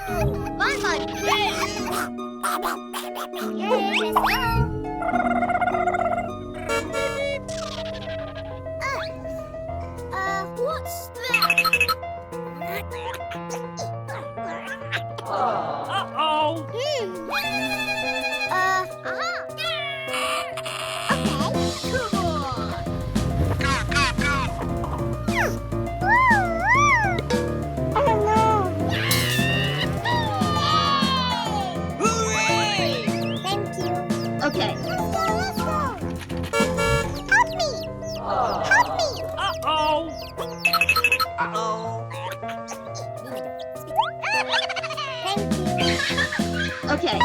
One more. Okay, let's go. What's that? Uh-oh! Okay. Come on. Oh no. Hooray! Thank you. Okay. Let's go. Help me. Help me. Uh-oh! Uh-oh! Thank you. Okay.